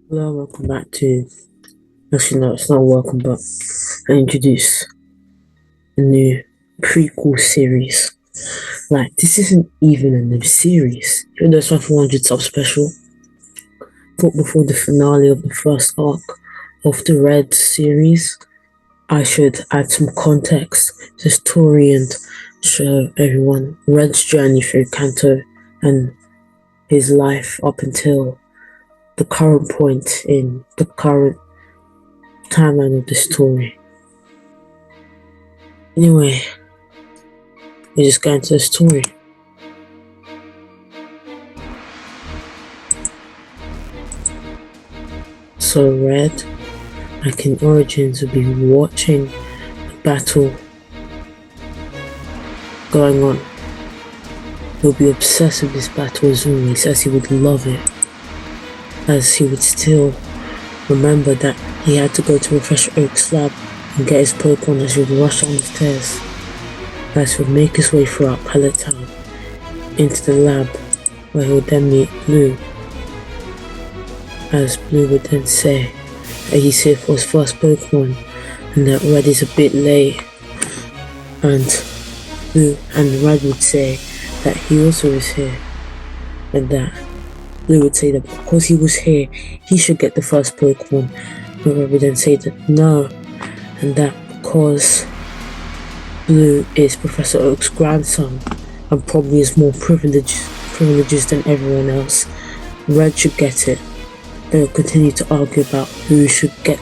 Hello, welcome back to. Actually, no, it's not welcome, but I introduce a new prequel series. Like, this isn't even a new series. You know, it's my 400 sub special. But before the finale of the first arc of the Red series, I should add some context to the story and show everyone Red's journey through Kanto and his life up until the current point in the current timeline of the story. Anyway, we just got into the story. So Red, like in Origins, will be watching the battle going on. He'll be obsessed with this battle as always, as he would love it. As he would still remember that he had to go to Professor Oak's lab and get his Pokemon as he would rush down the stairs. As he would make his way throughout Pallet Town into the lab where he would then meet Blue. As Blue would then say that he's here for his first Pokemon and that Red is a bit late. And Blue and Red would say that he also is here and that Blue would say that because he was here, he should get the first Pokemon. But Red would then say that no, and that because Blue is Professor Oak's grandson and probably has more privileges than everyone else, Red should get it. They will continue to argue about who should get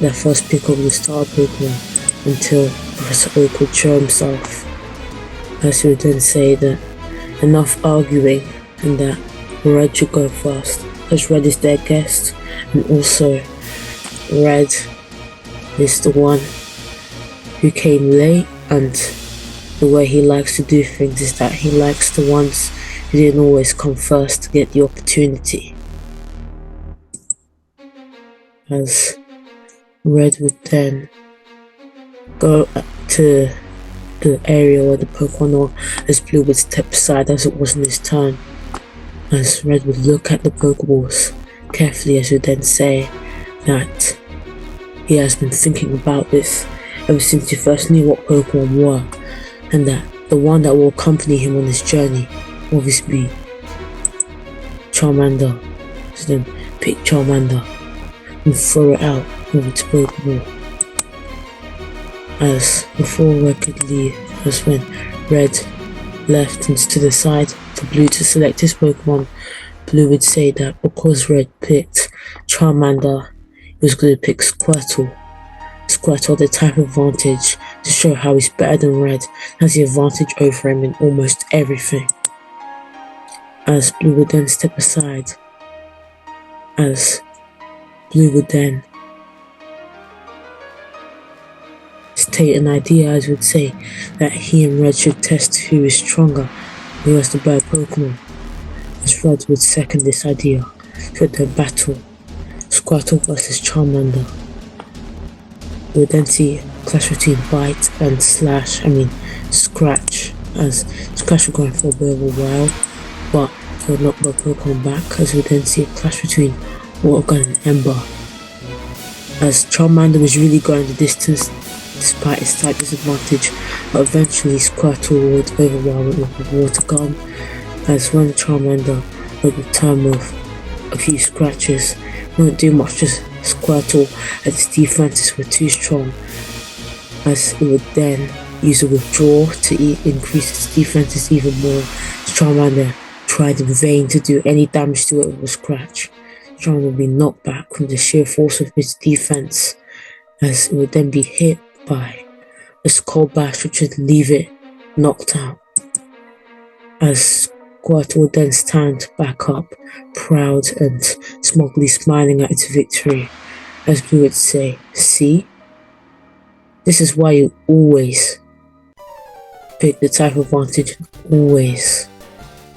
their first pick over the starter Pokemon until Professor Oak would show himself. As he would then say that enough arguing and that Red should go first, as Red is their guest, and also Red is the one who came late, and the way he likes to do things is that he likes the ones who didn't always come first to get the opportunity. As Red would then go to the area where the Pokemon are, as Blue would step aside as it wasn't his turn. As Red would look at the Pokeballs carefully, as he would then say that he has been thinking about this ever since he first knew what Pokemon were, and that the one that will accompany him on his journey will obviously be Charmander. So then pick Charmander and throw it out with its Pokeball. As before Red could leave, as when Red left and stood aside for Blue to select his Pokemon, Blue would say that because Red picked Charmander, he was going to pick Squirtle. Squirtle had the type advantage to show how he's better than Red, has the advantage over him in almost everything. As Blue would then step aside, as Blue would then state an idea, as would say that he and Red should test who is stronger, who has the better Pokemon. As Red would second this idea, so then battle Squirtle versus Charmander. We would then see a clash between Bite and Scratch, as Scratch would go on for a bit of a while, but he would knock the Pokemon back, as we would then see a clash between Watergun and Ember. As Charmander was really going the distance despite his slight disadvantage, but eventually Squirtle would overwhelm it with a Water Gun, as when Charmander would return with a few scratches, it wouldn't do much to Squirtle as its defenses were too strong, as it would then use a withdraw to increase its defenses even more. Charmander tried in vain to do any damage to it with a scratch. Charmander would be knocked back from the sheer force of its defense, as it would then be hit by a Skull Bash which would leave it knocked out. As Squirtle would then stand back up, proud and smugly smiling at its victory, as Blue would say, "See? This is why you always pick the type of advantage and always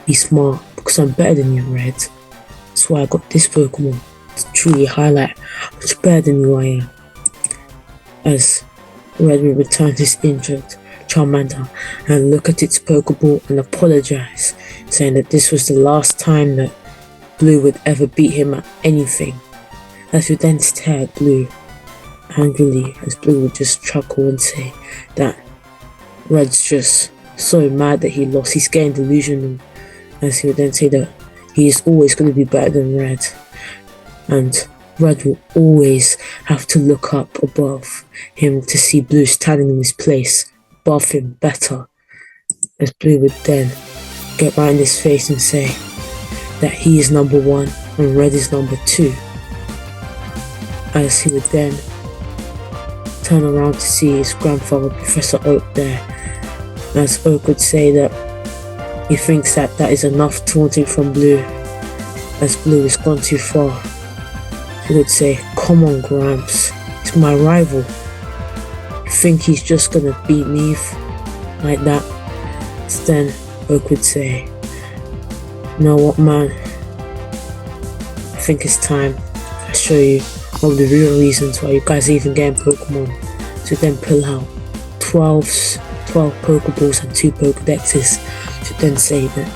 be smart, because I'm better than you, Red. That's why I got this Pokemon to truly highlight how much better than you I am." As Red would return his injured Charmander and look at its Pokeball and apologize, saying that this was the last time that Blue would ever beat him at anything. As we then stare at Blue angrily, as Blue would just chuckle and say that Red's just so mad that he lost, he's getting delusional, as he would then say that he is always going to be better than Red, and Red will always have to look up above him to see Blue standing in his place above him better, as Blue would then get right in his face and say that he is number 1 and Red is number 2, as he would then turn around to see his grandfather, Professor Oak, there, as Oak would say that he thinks that that is enough taunting from Blue, as Blue has gone too far. He would say, "Come on, Gramps, he's my rival. You think he's just gonna beat me like that?" Then Oak would say, "You know what, man? I think it's time I show you one of the real reasons why you guys are even getting Pokemon." To then pull out 12 Pokeballs and 2 Pokédexes, to then say that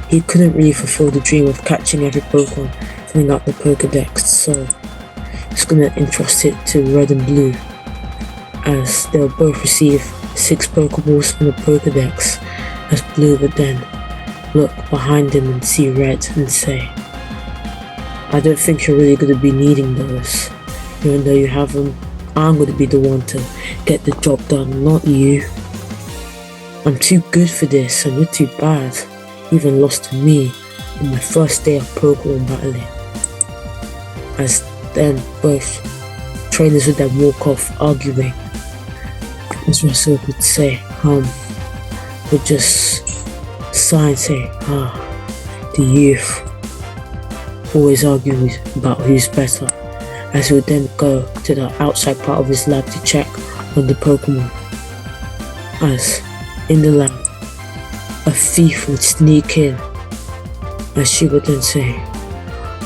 he couldn't really fulfill the dream of catching every Pokemon filling out the Pokédex, so he's gonna entrust it to Red and Blue, as they'll both receive 6 Pokeballs and a Pokédex, as Blue would then look behind him and see Red and say, "I don't think you're really gonna be needing those. Even though you have them, I'm gonna be the one to get the job done, not you. I'm too good for this and you're too bad. You even lost to me on my first day of Pokemon battling." As then both trainers would then walk off arguing, as Russell would say, would just sigh and say, the youth always argue about who's better, as he would then go to the outside part of his lab to check on the Pokemon. As in the lab, a thief would sneak in, as she would then say,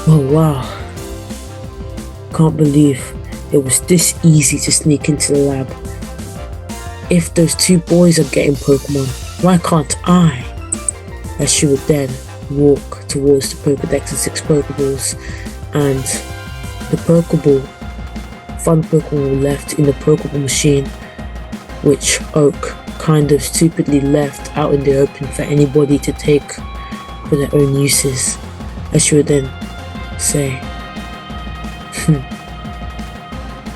"Oh wow, can't believe it was this easy to sneak into the lab. If those 2 boys are getting Pokemon, why can't I?" As she would then walk towards the Pokédex and 6 Pokeballs, and the final Pokeball left in the Pokeball machine, which Oak kind of stupidly left out in the open for anybody to take for their own uses, as she would then say,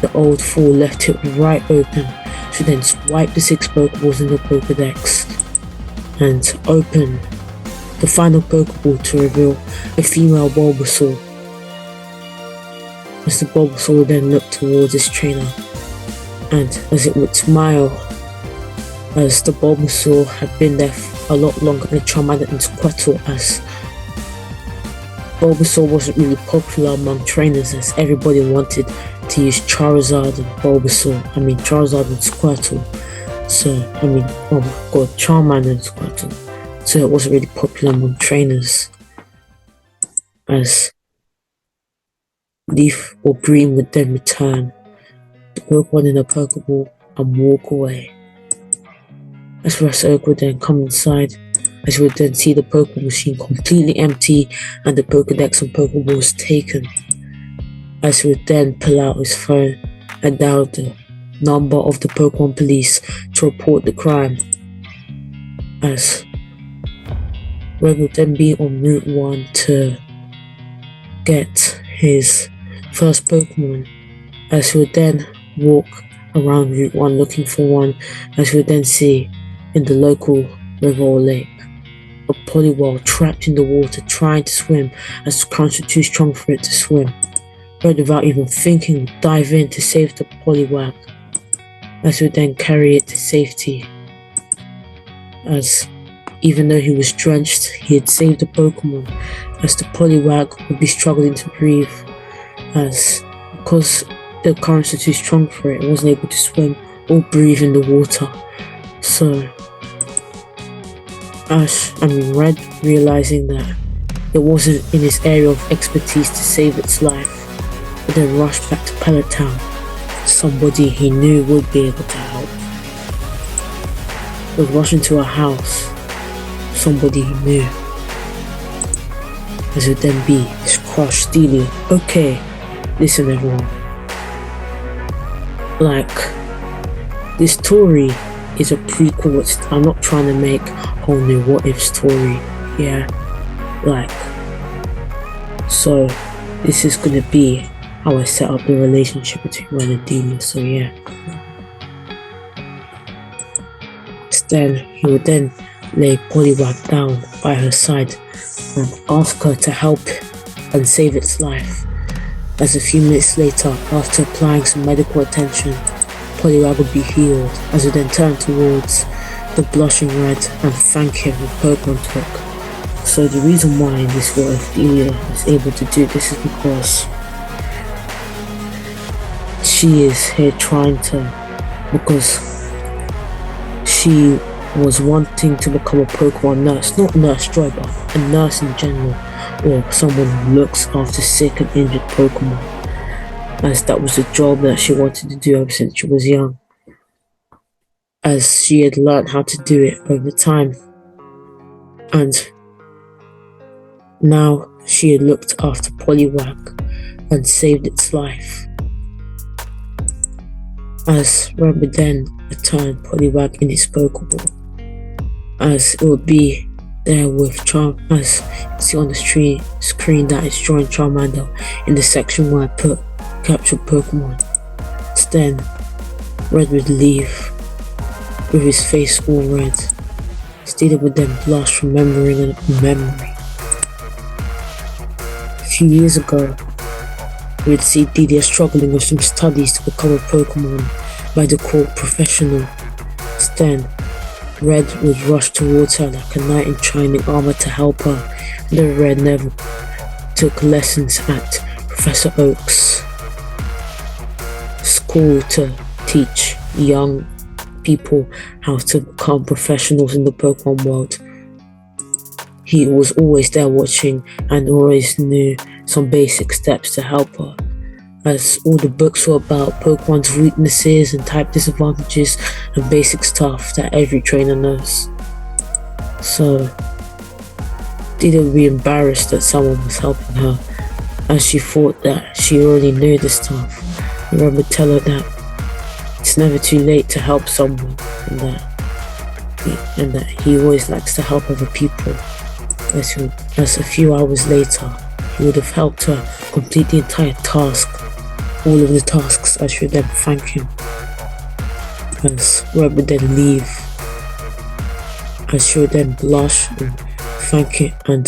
"The old fool left it right open." She then swiped the 6 Pokeballs in the Pokédex and open the final Pokeball to reveal a female Bulbasaur, as the Bulbasaur then looked towards its trainer, and as it would smile, as the Bulbasaur had been there a lot longer than Charmander and Squirtle, as Bulbasaur wasn't really popular among trainers, as everybody wanted to use Charizard and Charizard and Squirtle. Charmander and Squirtle. So it wasn't really popular among trainers, as Leaf or Green would then return the Pokemon in a Pokeball and walk away. As Professor Oak would then come inside, as he would then see the Pokemon machine completely empty and the Pokédex and Pokeballs taken, as he would then pull out his phone and dial the number of the Pokemon police to report the crime, as Red would then be on Route 1 to get his first Pokemon, as he would then walk around Route 1 looking for one, as he would then see in the local river or lake a Poliwhirl trapped in the water trying to swim, as the currents were too strong for it to swim. Red, without even thinking, would dive in to save the Poliwhirl, as he would then carry it to safety, as even though he was drenched, he had saved the Pokemon, as the Poliwag would be struggling to breathe, as because the currents were too strong for it, it wasn't able to swim or breathe in the water. So Red, realizing that it wasn't in his area of expertise to save its life, would then rush back to Pallet Town. Somebody he knew would be able to help. He would rush into a house. Somebody he knew. as it would then be his crush Delia. Okay, listen everyone. Like, this story is a prequel. I'm not trying to make a whole new what if story. Yeah, like, so this is gonna be how I set up the relationship between Red and Delia. So yeah. Then he would then lay Poliwag down by her side and ask her to help and save its life. As a few minutes later, after applying some medical attention, Poliwag would be healed, as it then turned towards the blushing Red and thank him with Pokemon talk. So the reason why in this world Delia is able to do this is because she is here because she was wanting to become a Pokemon nurse, not nurse joy, but a nurse in general, or someone who looks after sick and injured Pokemon, as that was a job that she wanted to do ever since she was young, as she had learned how to do it over time, and now she had looked after Poliwag and saved its life. As Red would then return Poliwag in his Pokeball, as it would be there with as you see on the screen that is drawing Charmander in the section where I put captured Pokemon. Then Red would leave with his face all red. Steeder would then blush, remembering a memory. A few years ago, we would see Delia struggling with some studies to become a Pokemon medical professional. Then Red would rush towards her like a knight in shining armor to help her. Then Red never took lessons at Professor Oak's school to teach young people how to become professionals in the Pokemon world. He was always there watching and always knew some basic steps to help her, as all the books were about Pokemon's weaknesses and type disadvantages and basic stuff that every trainer knows. So Delia would be embarrassed that someone was helping her, as she thought that she already knew this stuff. And Red would tell her that it's never too late to help someone, and that he always likes to help other people. As a few hours later, he would have helped her complete the entire task, all of the tasks, as she would then thank him. As Red would then leave, as she would then blush and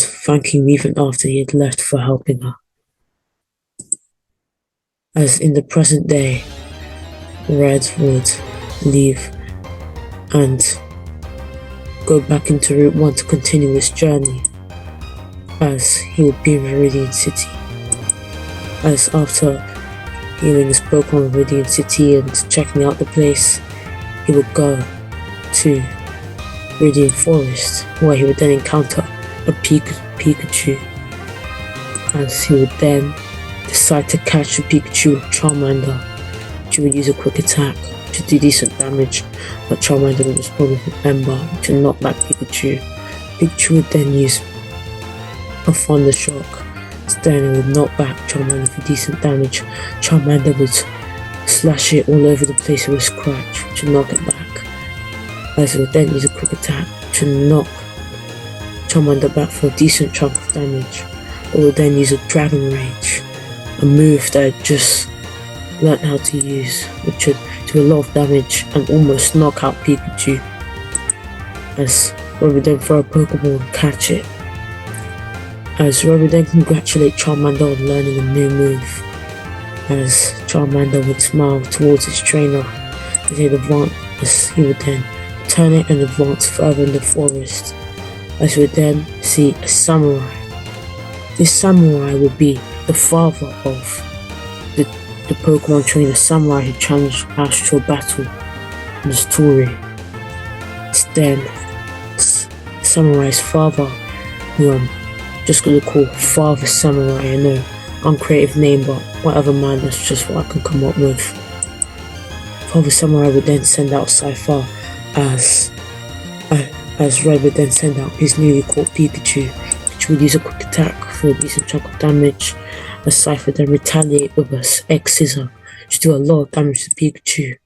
thank him even after he had left for helping her. As in the present day, Red would leave and go back into Route 1 to continue his journey, as he would be in Cerulean City. As after healing his Pokemon in Cerulean City and checking out the place, he would go to Cerulean Forest, where he would then encounter a Pikachu, as he would then decide to catch the Pikachu with Charmander. She would use a quick attack to do decent damage, but Charmander would respond with an Ember to knock back Pikachu. Pikachu would then use a Thunder Shock. Then it would knock back Charmander for decent damage. Charmander would slash it all over the place with a scratch to knock it back, as it would then use a quick attack to knock Charmander back for a decent chunk of damage. It would then use a Dragon Rage, a move that I just learned how to use, which would do a lot of damage and almost knock out Pikachu, as Red would then throw a Pokeball and catch it. As Red would then congratulate Charmander on learning a new move, as Charmander would smile towards his trainer as he would then turn it and advance further in the forest, as we would then see a samurai. This samurai would be the father of the Pokemon trainer Samurai who challenged Ash to a battle in the story. It's then Samurai's father, who I'm just gonna call Father Samurai. I know, uncreative name, but whatever man, that's just what I can come up with. Father Samurai would then send out Cypher, as Red would then send out his newly caught Pikachu to Pikachu would use a quick attack for a decent chunk of damage, as Cypher then retaliate with a X-Scissor to do a lot of damage to Pikachu,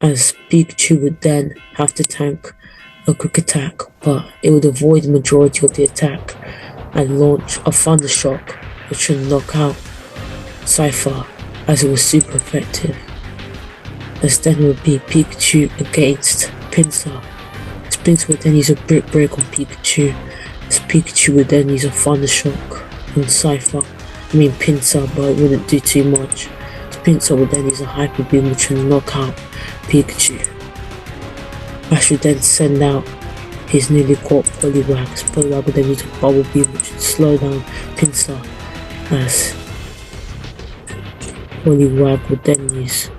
as Pikachu would then have to tank a quick attack, but it would avoid the majority of the attack and launch a Thunder Shock, which should knock out Cypher, as it was super effective. As then it would be Pikachu against Pinsir. As Pinsir would then use a Brick Break on Pikachu, as Pikachu would then use a Thunder Shock on Pinsir, but it wouldn't do too much. As Pinsir would then use a Hyper Beam, which would knock out Pikachu. Ash would then send out his newly caught Poliwag, as Poliwag would then use a Bubble Beam, which would slow down Pinsir, as Poliwag would then use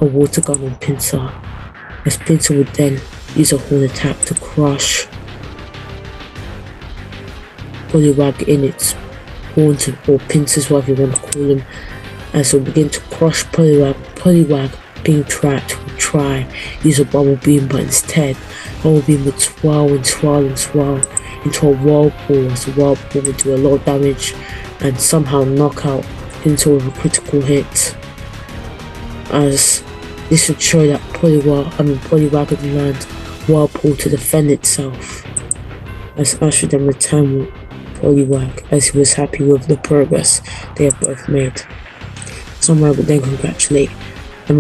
a Water Gun on Pinsir, as Pinsir would then use a Horn attack to crush Poliwag in its horns, or pincers, whatever you want to call them, as it will begin to crush Poliwag. Poliwag, being trapped, would try use a Bubble Beam, but instead Bubble Beam would swirl and swirl and swirl into a Whirlpool, as the Whirlpool would do a lot of damage and somehow knock out Pinsir with a critical hit, as this would show that Poliwag had learned Whirlpool to defend itself, as Ash would then return Poliwag, as he was happy with the progress they have both made. Samurai would then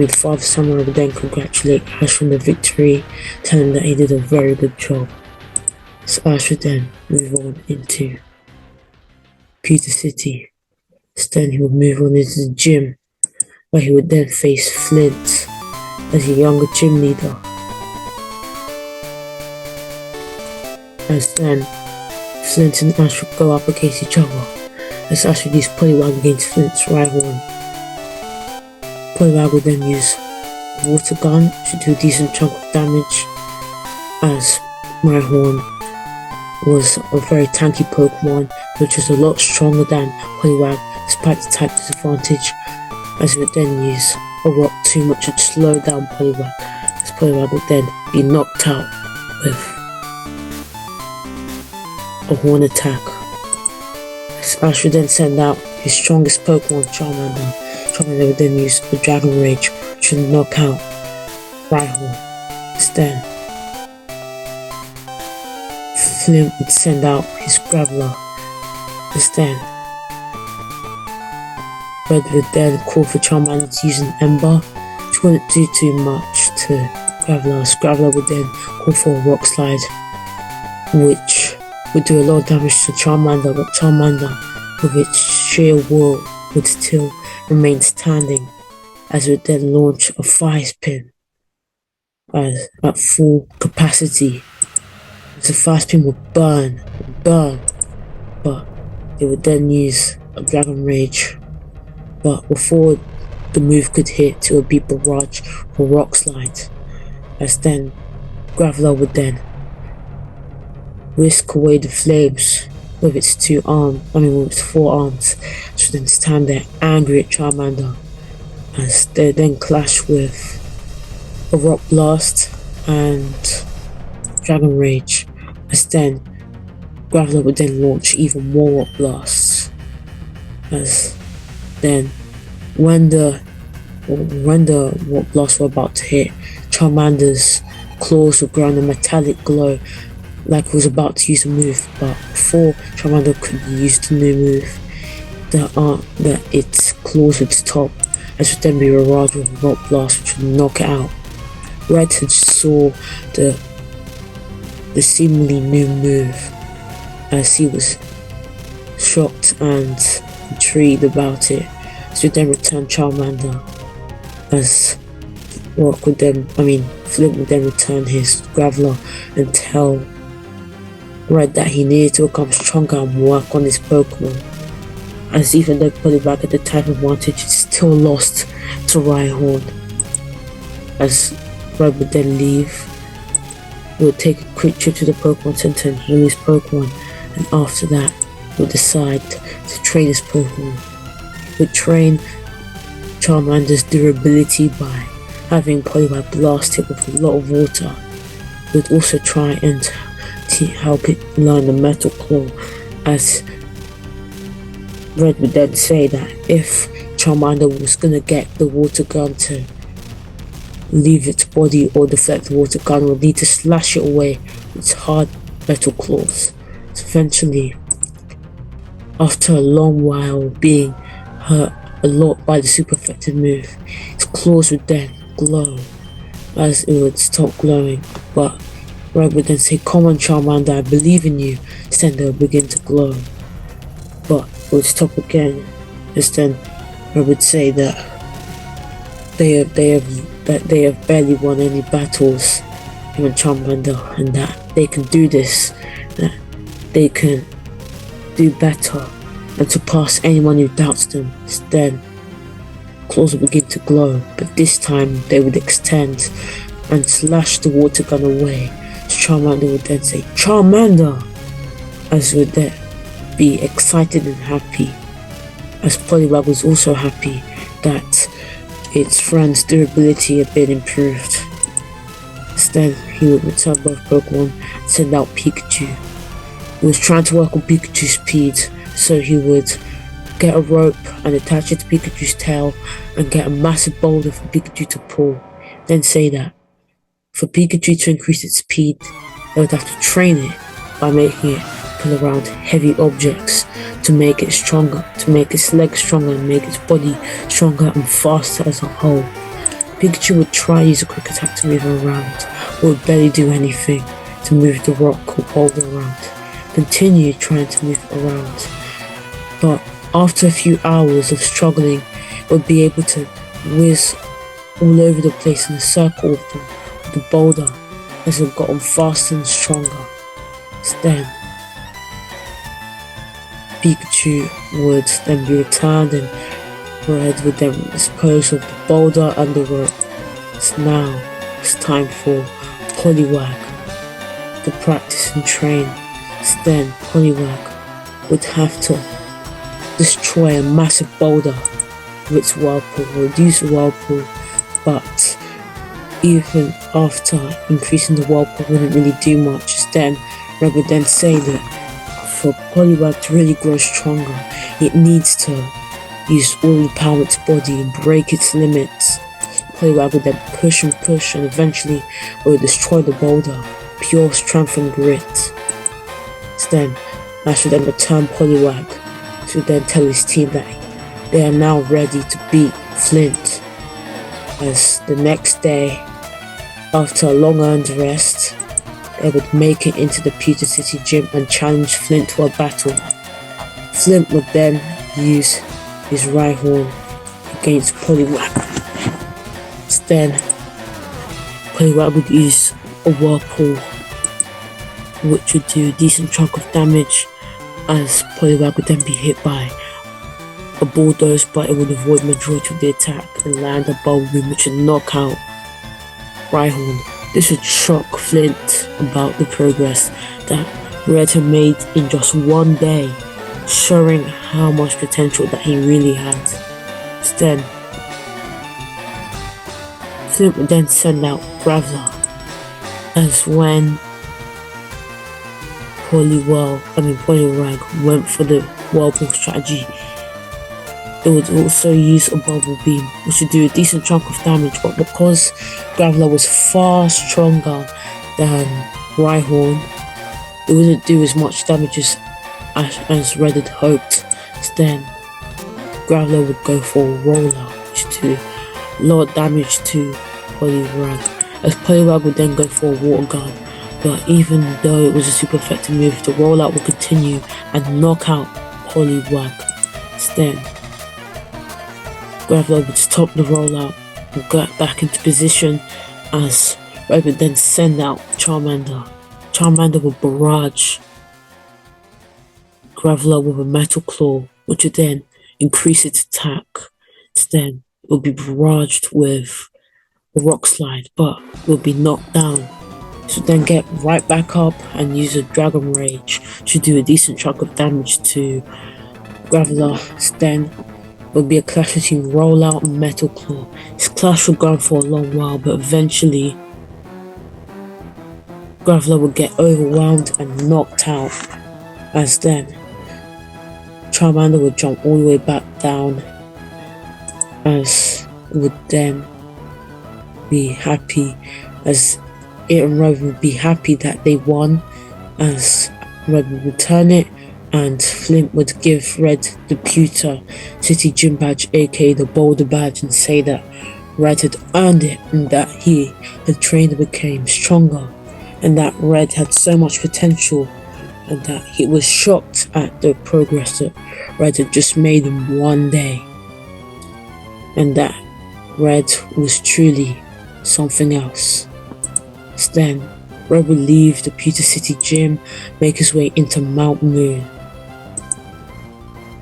Father Samurai would then congratulate Ash on the victory, telling him that he did a very good job. So Ash would then move on into Pewter City. Then he would move on into the gym, where he would then face Flint as a younger gym leader. As then Flint and Ash would go up against each other, as Ash would use Poliwag against Flint's Rhyhorn. Poliwag would then use Water Gun to do a decent chunk of damage, as Rhyhorn was a very tanky Pokemon, which was a lot stronger than Poliwag despite the type disadvantage, as it would then use a Rock Tomb, which would slow down Poliwag, as Poliwag would then be knocked out with a Horn attack. As Ash would then send out his strongest Pokemon, Charmander. Charmander would then use the Dragon Rage, which would knock out Rhyhorn. Then Flint would send out his Graveler. Then Red would then call for Charmander to use an Ember, which wouldn't do too much to Graveler. Graveler would then call for a Rock Slide, which would do a lot of damage to Charmander, but Charmander, with its sheer will, would still remain standing, as it would then launch a Fire Spin at full capacity. The Fire Spin would burn, but it would then use a Dragon Rage. But before the move could hit, it would be Barrage or Rock Slide, as then Graveler would then whisk away the flames with its with its 4 arms, so then stand there angry at Charmander, as they then clash with a Rock Blast and Dragon Rage, as then Graveler would then launch even more Rock Blasts, as then when the Rock Blasts were about to hit, Charmander's claws would ground a metallic glow, like it was about to use a move, but before Charmander could use the new move, its claws would stop, as would then be barraged with a Rock Blast, which would knock it out. Red had saw the seemingly new move, as he was shocked and intrigued about it, so then return Charmander, as Flint would then return his Graveler and tell Red that he needed to become stronger and work on his Pokemon, as even though Poliwag had the type advantage, it still lost to Rhyhorn. As Red would then leave, he would take a quick trip to the Pokemon Center and heal his Pokemon, and after that, he would decide to train his Pokemon. He would train Charmander's durability by having Poliwag blast it with a lot of water. He would also try and help it learn the Metal Claw, as Red would then say that if Charmander was gonna get the water gun to leave its body or deflect the water gun, would need to slash it away with its hard metal claws. So eventually, after a long while being hurt a lot by the super effective move, its claws would then glow as it would stop glowing, but Red would then say, "Come on Charmander, I believe in you." Then they would begin to glow, but it would stop again, as then Red would say that they have barely won any battles, him and Charmander, and that they can do this, that they can do better and surpass anyone who doubts them. Then claws would begin to glow, but this time they would extend and slash the water gun away. So Charmander would then say, "Charmander!" as would then be excited and happy, as Poliwag was also happy that its friend's durability had been improved. Instead, he would return both Pokemon and send out Pikachu. He was trying to work on Pikachu's speed, so he would get a rope and attach it to Pikachu's tail and get a massive boulder for Pikachu to pull. Then say that for Pikachu to increase its speed, they would have to train it by making it pull around heavy objects to make it stronger, to make its legs stronger and make its body stronger and faster as a whole. Pikachu would try to use a quick attack to move around, but would barely do anything to move the rock or boulder around. Continue trying to move around, but after a few hours of struggling, it would be able to whiz all over the place in a circle with the boulder as it got on faster and stronger. Then Pikachu would then be returned and Red would then dispose of the boulder and the rope. So now it's time for Poliwag to practice and train. So then Poliwag would have to destroy a massive boulder with its Whirlpool, reduce the Whirlpool, but even after increasing the Whirlpool wouldn't really do much. Then Red would then say that for Poliwag to really grow stronger, it needs to use all the power of its body and break its limits. Poliwag would then push and push, and eventually it would destroy the boulder. Pure strength and grit. Then Ash would then return Poliwag to then tell his team that they are now ready to beat Flint. As the next day, after a long earned rest, they would make it into the Pewter City Gym and challenge Flint to a battle. Flint would then use his Rhyhorn against Poliwag. Then Poliwag would use a Whirlpool, which would do a decent chunk of damage, as Poliwag would then be hit by a bulldoze, but it would avoid majority of the attack and land a Bulb Boom, which would knock out Rhyhorn. This would shock Flint about the progress that Red had made in just one day, showing how much potential that he really had. Then Flint would then send out Graveler, as when Poliwag went for the Whirlpool strategy, it would also use a Bubble Beam, which would do a decent chunk of damage, but because Graveler was far stronger than Rhyhorn, it wouldn't do as much damage as Red had hoped. Then Graveler would go for a Roller, which would do a lot of damage to Poliwag, as Poliwag would then go for a Water Gun. But even though it was a super effective move, the rollout would continue and knock out Poliwag. Then Graveler would stop the rollout and get back into position, as Red would then send out Charmander. Charmander would barrage Graveler with a Metal Claw, which would then increase its attack. Then it would be barraged with a Rock Slide, but it would be knocked down. So then get right back up and use a Dragon Rage to do a decent chunk of damage to Graveler. Then would be a clash between Rollout and Metal Claw. This clash would go on for a long while, but eventually Graveler would get overwhelmed and knocked out, as then Charmander would jump all the way back down, as it would then be happy, as it and Red would be happy that they won, as Red would return it, and Flint would give Red the Pewter City Gym badge, aka the Boulder badge, and say that Red had earned it and that he had trained and became stronger, and that Red had so much potential, and that he was shocked at the progress that Red had just made in one day, and that Red was truly something else. Then Red would leave the Pewter City Gym, make his way into Mount Moon.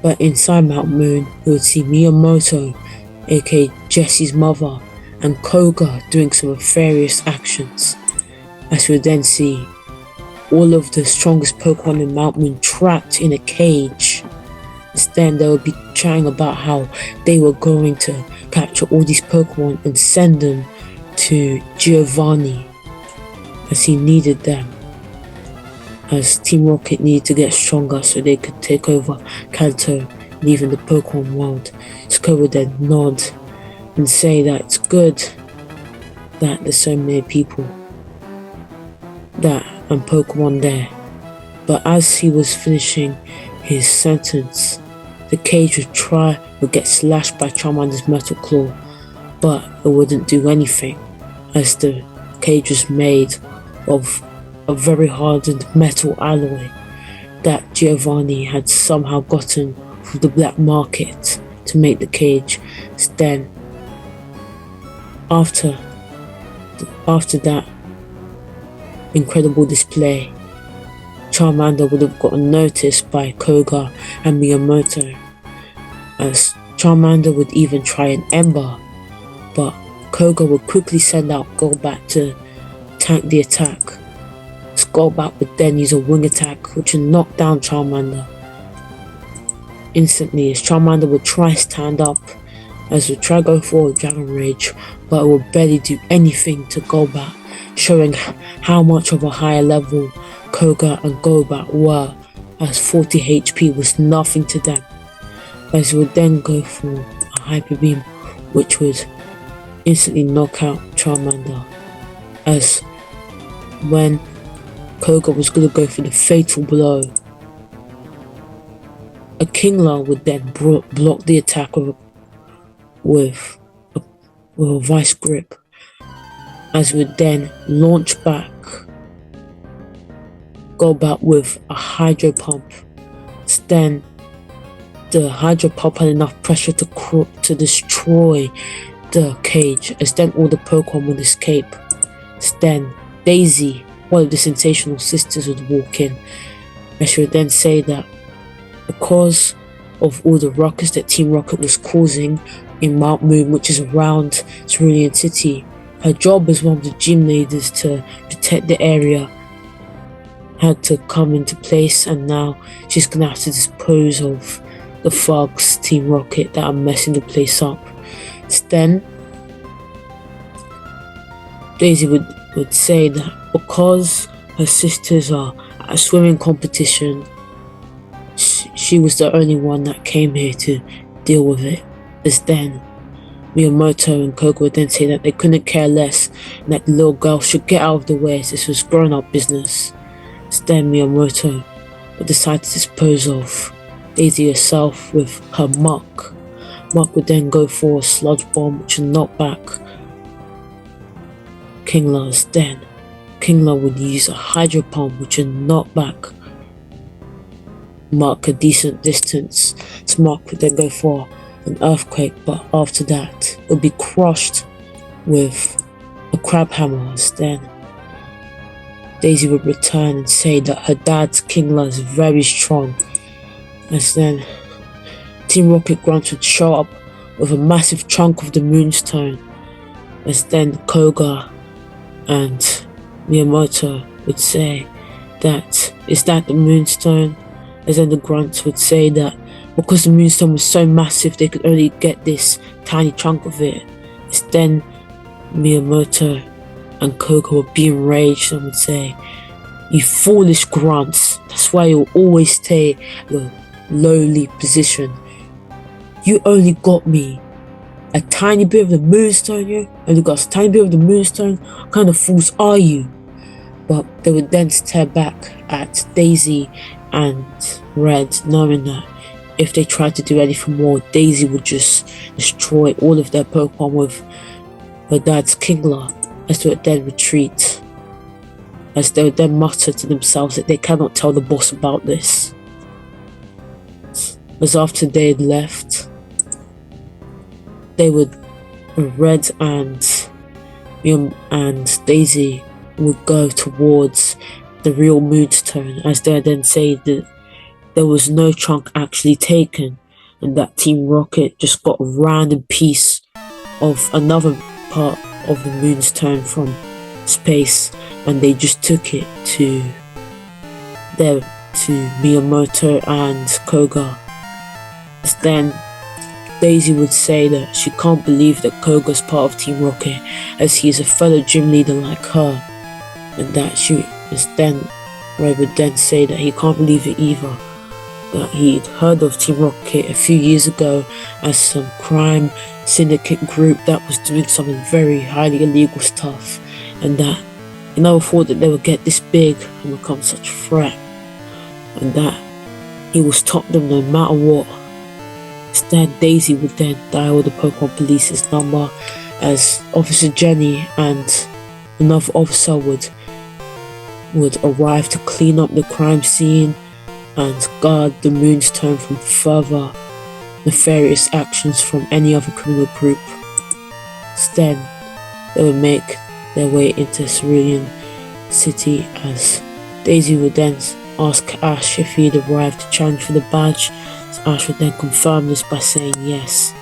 But inside Mount Moon, he would see Miyamoto, aka Jesse's mother, and Koga doing some nefarious actions, as we would then see all of the strongest Pokemon in Mount Moon trapped in a cage. Then they would be chatting about how they were going to capture all these Pokemon and send them to Giovanni, as he needed them, as Team Rocket needed to get stronger so they could take over Kanto and even the Pokemon world. Sko would then nod and say that it's good that there's so many people and Pokemon there. But as he was finishing his sentence, the cage would get slashed by Charmander's metal claw, but it wouldn't do anything, as the cage was made of a very hardened metal alloy that Giovanni had somehow gotten from the black market to make the cage. Then after that incredible display, Charmander would have gotten noticed by Koga and Miyamoto, as Charmander would even try an Ember, but Koga would quickly send out Golbat to tank the attack. Golbat would then use a wing attack which would knock down Charmander instantly, as Charmander would try stand up, as would try go for a Dragon Rage, but it would barely do anything to Golbat, showing how much of a higher level Koga and Golbat were, as 40 HP was nothing to them, as it would then go for a Hyper Beam which would instantly knock out Charmander, as when Koga was going to go for the fatal blow, a Kingler would then block the attack with a Vice Grip, as would then launch back Golbat with a Hydro Pump. Then the Hydro Pump had enough pressure to destroy the cage, as then all the Pokemon would escape. Then Daisy, one of the Sensational Sisters, would walk in, and she would then say that because of all the ruckus that Team Rocket was causing in Mount Moon, which is around Cerulean City, her job as one of the gym leaders to protect the area had to come into place, and now she's gonna have to dispose of the thugs, Team Rocket, that are messing the place up. Then Daisy would say that because her sisters are at a swimming competition, she was the only one that came here to deal with it. As then Miyamoto and Koga would then say that they couldn't care less and that the little girl should get out of the way, as this was grown-up business. As then Miyamoto would decide to dispose of Daisy herself with her Muck. Muck would then go for a Sludge Bomb which would knock back Kingler's. Then Kingler would use a Hydro Pump which would knock back Muck a decent distance. So Muck would then go for an Earthquake, but after that it would be crushed with a Crab Hammer. Then Daisy would return and say that her dad's Kingler is very strong. As then Team Rocket Grunt would show up with a massive chunk of the Moonstone, as then Koga and Miyamoto would say that, is that the Moonstone? As then the Grunts would say that because the Moonstone was so massive they could only get this tiny chunk of it. As then Miyamoto and Coco would be enraged and would say, "You foolish grunts, that's why you'll always stay in a lowly position. You only got me a tiny bit of the moonstone here, and you got a tiny bit of the moonstone. What kind of fools are you?" But they would then stare back at Daisy and Red, knowing that if they tried to do anything more, Daisy would just destroy all of their Pokemon with her dad's Kingler, as they would then retreat, as they would then mutter to themselves that they cannot tell the boss about this. As after they had left, Red and Daisy would go towards the real Moonstone, as they then say that there was no chunk actually taken, and that Team Rocket just got a random piece of another part of the Moonstone from space, and they just took it to Miyamoto and Koga. Then Daisy would say that she can't believe that Koga's part of Team Rocket, as he is a fellow gym leader like her, and that Red would then say that he can't believe it either, that he'd heard of Team Rocket a few years ago as some crime syndicate group that was doing some very highly illegal stuff, and that he never thought that they would get this big and become such a threat, and that he will stop them no matter what. Instead, Daisy would then dial the Pokemon Police's number, as Officer Jenny and another officer would arrive to clean up the crime scene and guard the Moonstone from further nefarious actions from any other criminal group. Instead, they would make their way into Cerulean City, as Daisy would then ask Ash if he'd arrived to challenge for the badge. Ash would then confirm this by saying yes,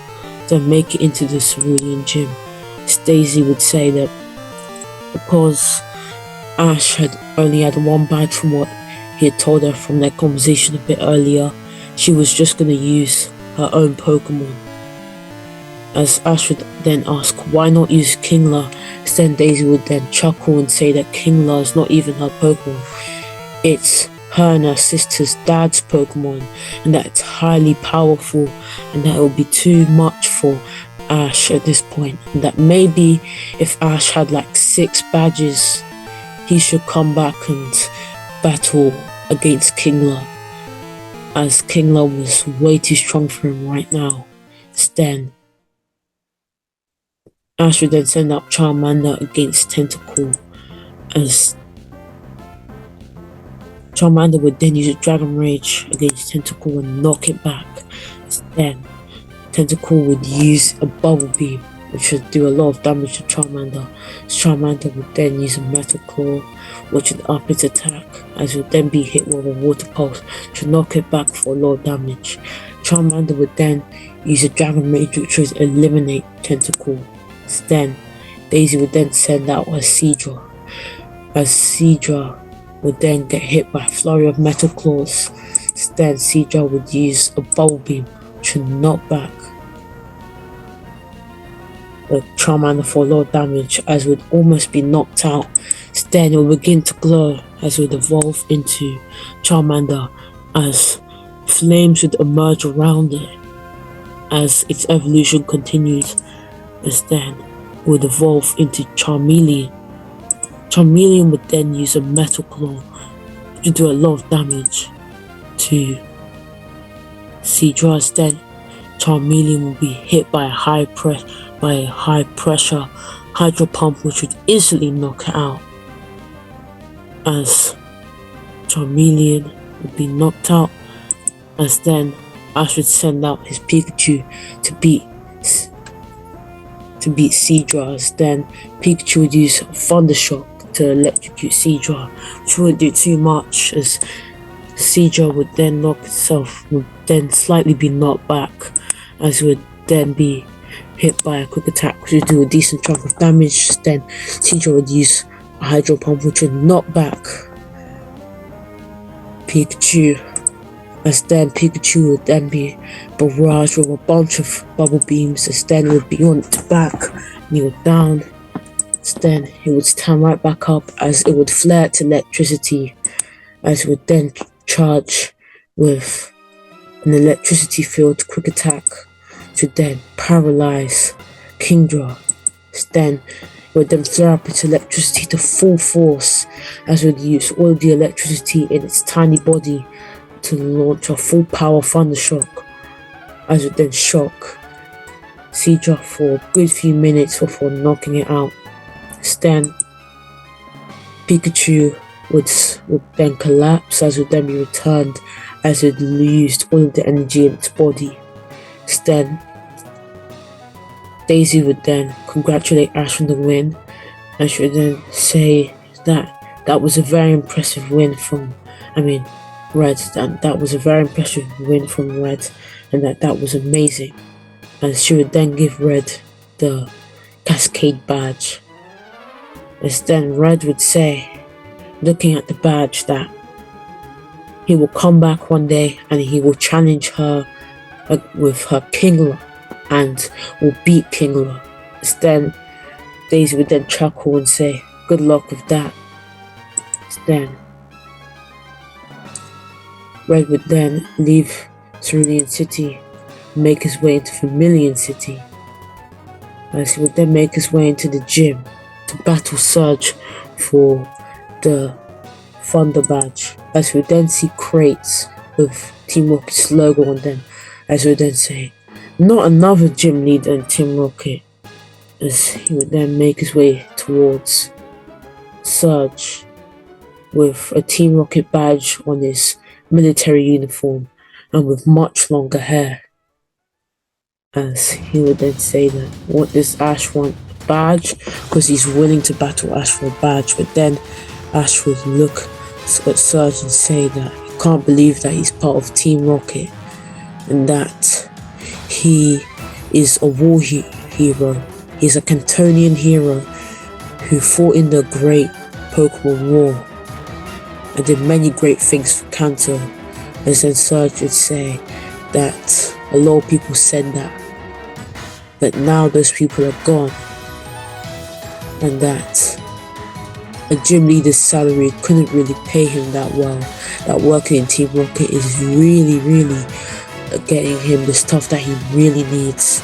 then make it into the Cerulean Gym. Daisy would say that because Ash had only had one badge from what he had told her from their conversation a bit earlier, she was just going to use her own Pokemon. As Ash would then ask why not use Kingler, then Daisy would then chuckle and say that Kingler is not even her Pokemon. It's her and her sister's dad's Pokemon, and that it's highly powerful, and that it will be too much for Ash at this point, and that maybe if Ash had like 6 badges, he should come back and battle against Kingler, as Kingler was way too strong for him right now. Then Ash would then send out Charmander against Tentacool, as Charmander would then use a Dragon Rage against Tentacool and knock it back. Then Tentacool would use a Bubble Beam, which would do a lot of damage to Charmander. Charmander would then use a Metal Claw, which would up its attack, as it would then be hit with a Water Pulse to knock it back for a lot of damage. Charmander would then use a Dragon Rage, which would eliminate Tentacool. Then Daisy would then send out her Seadra, as Seadra would then get hit by a flurry of Metal Claws. Then Seadra would use a Bubble Beam to knock back the Charmander for a lot of damage, as it would almost be knocked out. Then it would begin to glow as it would evolve into Charmander, as flames would emerge around it as its evolution continues. As then it would evolve into Charmeleon. Charmeleon would then use a Metal Claw to do a lot of damage to Seadra. Then Charmeleon will be hit by a high pressure Hydro Pump, which would instantly knock it out, as Charmeleon would be knocked out. As then Ash would send out his Pikachu to beat Seadra, as then Pikachu would use Thundershock to electrocute Seadra, which wouldn't do too much, as Seadra would then slightly be knocked back, as it would then be hit by a quick attack, which would do a decent chunk of damage. Then Seadra would use a Hydro Pump, which would knock back Pikachu, as then Pikachu would then be barraged with a bunch of Bubble Beams, as then would be on its back, kneel down. Then he would stand right back up as it would flare to electricity, as it would then charge with an electricity field quick attack to then paralyze Kingdra. Then it would then flare up its electricity to full force as it would use all of the electricity in its tiny body to launch a full power thundershock, as it would then shock Seadra for a good few minutes before knocking it out. Then Pikachu would then collapse as it would then be returned as it used all of the energy in its body. Then Daisy would then congratulate Ash on the win, and she would then say that was a very impressive win from, Red, and that was a very impressive win from Red, and that was amazing. And she would then give Red the Cascade badge. As then Red would say, looking at the badge, that he will come back one day and he will challenge her with her Kingler and will beat Kingler. As then Daisy would then chuckle and say, good luck with that. As then Red would then leave Cerulean City and make his way into Vermilion City, as he would then make his way into the gym to battle Surge for the Thunder badge, as we would then see crates with Team Rocket's logo on them, as we would then say, not another gym leader in Team Rocket, as he would then make his way towards Surge with a Team Rocket badge on his military uniform and with much longer hair, as he would then say that, what does Ash want? Badge? Because he's willing to battle Ash for a badge. But then Ash would look at Surge and say that he can't believe that he's part of Team Rocket and that he is a war hero. He's a Kantonian hero who fought in the great Pokemon War and did many great things for Kanto. As then Surge would say that a lot of people said that now those people are gone, and that a gym leader's salary couldn't really pay him that well, that working in Team Rocket is really getting him the stuff that he really needs.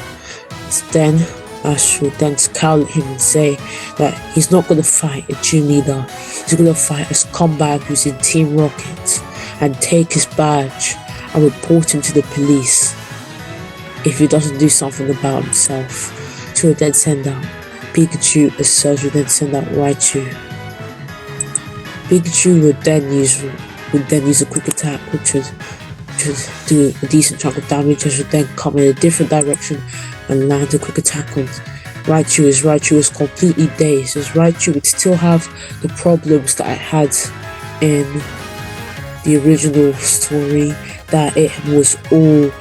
Then Ash would then scowl at him and say that he's not going to fight a gym leader, he's going to fight a scumbag who's in Team Rocket and take his badge and report him to the police if he doesn't do something about himself. She would then send out Pikachu, as Surge would then send out Raichu. Pikachu would then use a quick attack, which would do a decent chunk of damage, as would then come in a different direction and land a quick attack on Raichu, as Raichu was completely dazed, as Raichu would still have the problems that it had in the original story, that it was all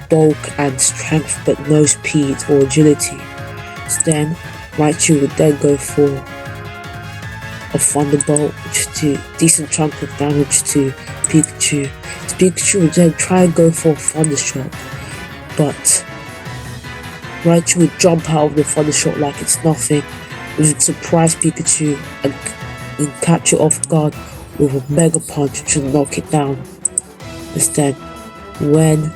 bulk and strength but no speed or agility. So then Raichu would then go for a Thunderbolt, which do a decent chunk of damage to Pikachu. So Pikachu would then try and go for a Thundershock, but Raichu would jump out of the Thundershock like it's nothing, which would surprise Pikachu and catch it off guard with a Mega Punch, which would knock it down. Instead, when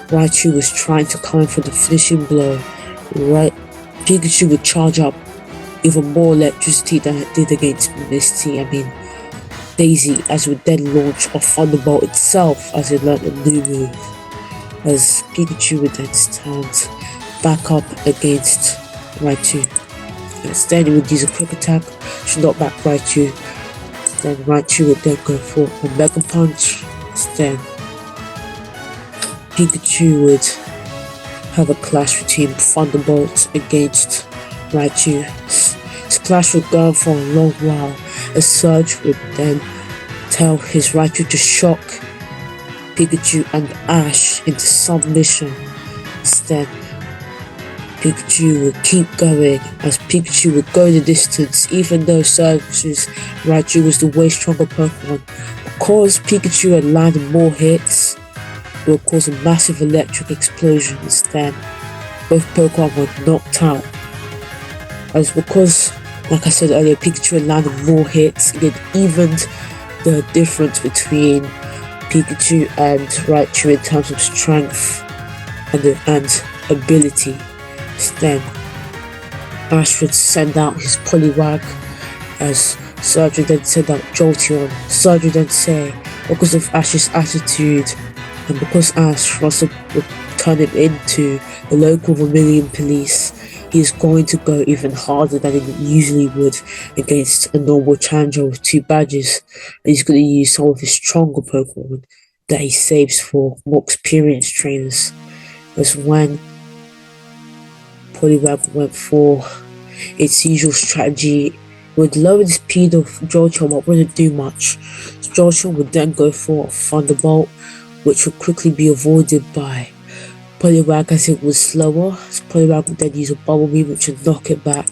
Raichu was trying to come in for the finishing blow, Pikachu would charge up even more electricity than it did against Daisy, as it would then launch a Thunderbolt itself as it learned a new move, as Pikachu would then stand back up against Raichu. Instead, he would use a quick attack to knock back Raichu. Then Raichu would then go for a Mega Punch. Instead, Pikachu would have a clash between Thunderbolts against Raichu. This clash would go on for a long while, as Surge would then tell his Raichu to shock Pikachu and Ash into submission. Instead, Pikachu would keep going, as Pikachu would go the distance, even though Surge's Raichu was the way stronger Pokemon. Because Pikachu had landed more hits, it would cause a massive electric explosion. Instead, both Pokemon were knocked out. as because, like I said earlier, Pikachu had landed more hits. It had evened the difference between Pikachu and Raichu in terms of strength and ability. Then Ash would send out his Poliwag, as Surge would then send out Jolteon. Surge would then say, because of Ash's attitude and because Ash wants to turn him into the local Vermilion police, he is going to go even harder than he usually would against a normal challenger with 2 badges. And he's going to use some of his stronger Pokemon that he saves for more experienced trainers. As when Poliwag went for its usual strategy, it would lower the speed of Jolteon but wouldn't do much. So Jolteon would then go for a Thunderbolt, which would quickly be avoided by Poliwag as it was slower. So Poliwag would then use a Bubble Beam, which would knock it back.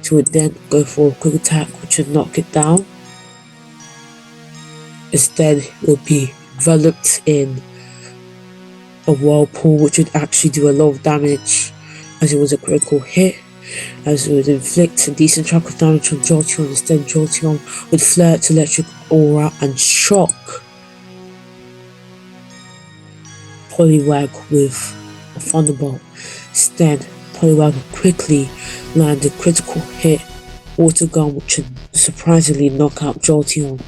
So it would then go for a Quick Attack, which would knock it down. Instead, it would be enveloped in a Whirlpool, which would actually do a lot of damage, as it was a critical hit, as it would inflict a decent chunk of damage on Jolteon. Instead, Jolteon would flare its electric aura and shock Poliwag with a Thunderbolt. Instead, Poliwag would quickly land a critical hit Water Gun, which would surprisingly knock out Jolteon.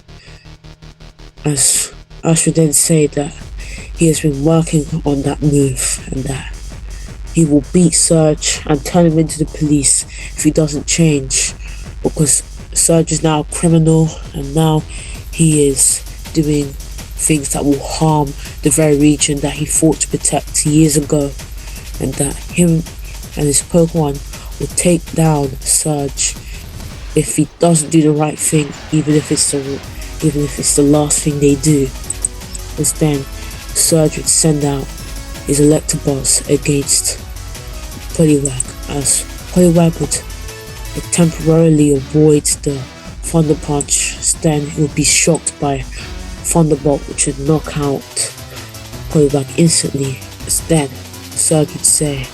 As Ash would then say that he has been working on that move and that he will beat Surge and turn him into the police if he doesn't change, because Surge is now a criminal and now he is doing things that will harm the very region that he fought to protect years ago, and that him and his Pokemon will take down Surge if he doesn't do the right thing, even if it's the last thing they do. Because then Surge would send out his Electabuzz against Poliwag, as Poliwag would temporarily avoid the Thunder Punch. Then it would be shocked by Thunderbolt, which would knock out Poliwag instantly. Then Surge would say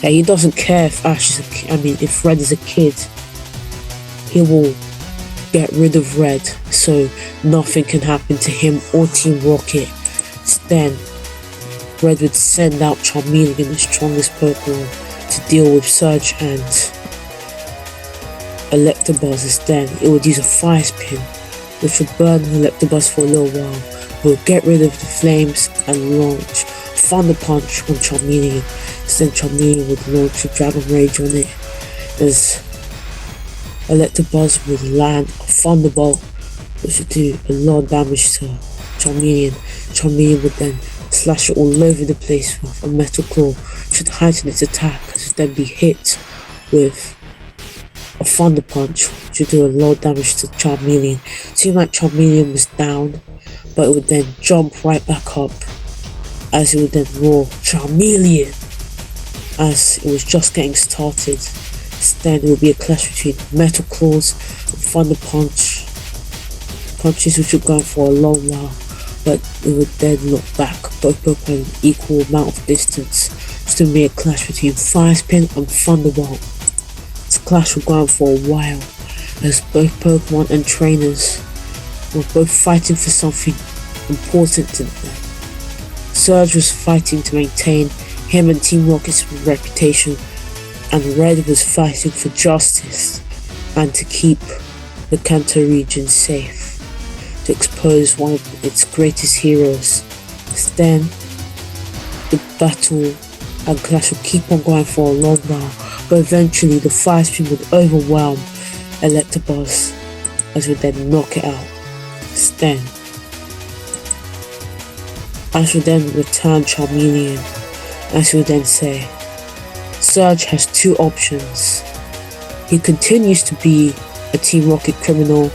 that he doesn't care if if Red is a kid, he will get rid of Red, so nothing can happen to him or Team Rocket. Then Red would send out Charmeleon, the strongest Pokemon, to deal with Surge and Electabuzz. Instead, it would use a Fire Spin, which would burn Electabuzz for a little while. It would get rid of the flames and launch Thunder Punch on Charmeleon. Then Charmeleon would launch a Dragon Rage on it, as Electabuzz would land a Thunderbolt, which would do a lot of damage to Charmeleon. Charmeleon would then slash it all over the place with a Metal Claw, which would heighten its attack, to then be hit with a Thunder Punch, which would do a lot of damage to Charmeleon. It seemed like Charmeleon was down, but it would then jump right back up, as it would then roar Charmeleon, as it was just getting started. Then there would be a clash between Metal Claws and Thunder punches, which would go on for a long while, but it would then knock back both Pokemon an equal amount of distance. Still be a clash between Fire Spin and Thunderbolt. This clash would go on for a while, as both Pokemon and trainers were both fighting for something important to them. Surge was fighting to maintain him and Team Rocket's reputation, and Red was fighting for justice and to keep the Kanto region safe, to expose one of its greatest heroes. Then the battle and clash would keep on going for a long while, but eventually the Fire Spin would overwhelm Electabuzz, as would then knock it out. Then Ash would then return Charmeleon, as he would then say, Surge has 2 options. He continues to be a Team Rocket criminal,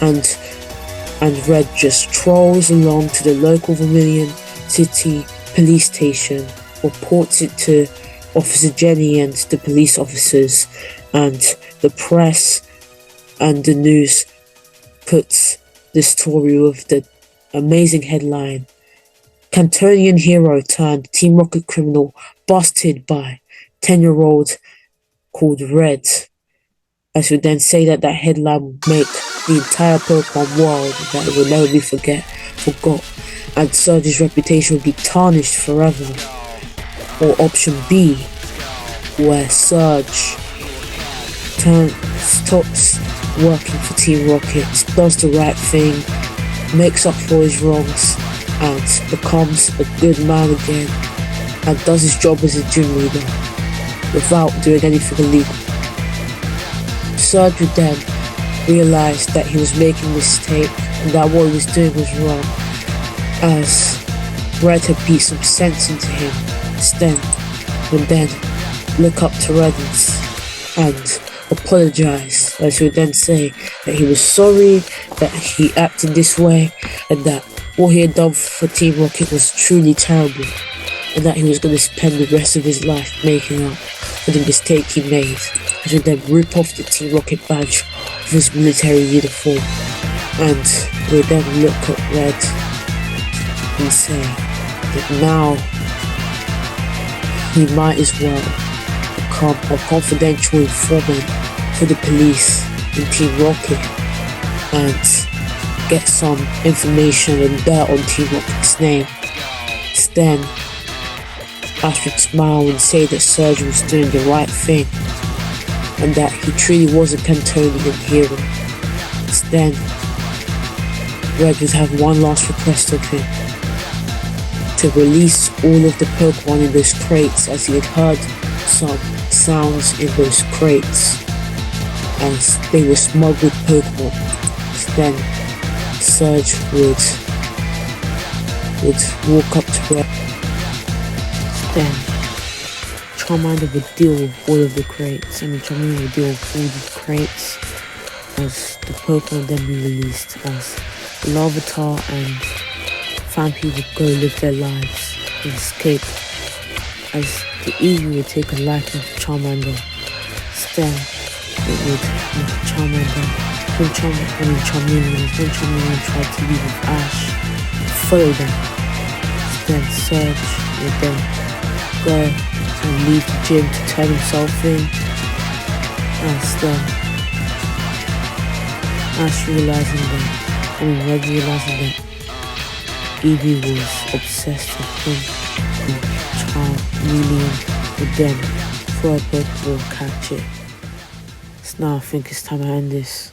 and Red just trolls along to the local Vermilion City police station, reports it to Officer Jenny and the police officers, and the press and the news puts the story with the amazing headline, Cantonian hero turned Team Rocket criminal busted by 10-year-old called Red. as we then say that headline would make the entire Pokemon world that it will never be forgot, and Surge's reputation would be tarnished forever. Or option B, where Surge stops working for Team Rocket, does the right thing, makes up for his wrongs, and becomes a good man again, and does his job as a gym leader without doing anything illegal. Surge would then realize that he was making a mistake and that what he was doing was wrong, as Red had beat some sense into him. Then would then look up to Red and apologize, as he would then say that he was sorry that he acted this way, and that what he had done for Team Rocket was truly terrible, and that he was going to spend the rest of his life making up for the mistake he made, as he would then rip off the Team Rocket badge of his military uniform, and he would then look at Red and say that now he might as well become a confidential informant for the police in Team Rocket and get some information and dirt on Team Rocket's name. Then Ash would smile and say that Surge was doing the right thing and that he truly was a Kantonian hero. Then Red would have one last request of him: to release all of the Pokemon in those crates, as he had heard some sounds in those crates as they were smuggled Pokemon. Then Surge would walk up to Red. Then Charmander would deal with all of the crates. Charmander would deal with all the crates as the Pokemon then be released, as Larvitar and Phanpy would go live their lives and escape, as the Eevee would take a liking to Charmander. Then it would make Charmeleon tried to leave with Ash, follow them. Then Surge would then go and leave the gym to turn himself in, as then Red realizing that Eevee was obsessed with him, and Charmeleon would then throw a Pokeball and catch it. So now I think it's time to end this.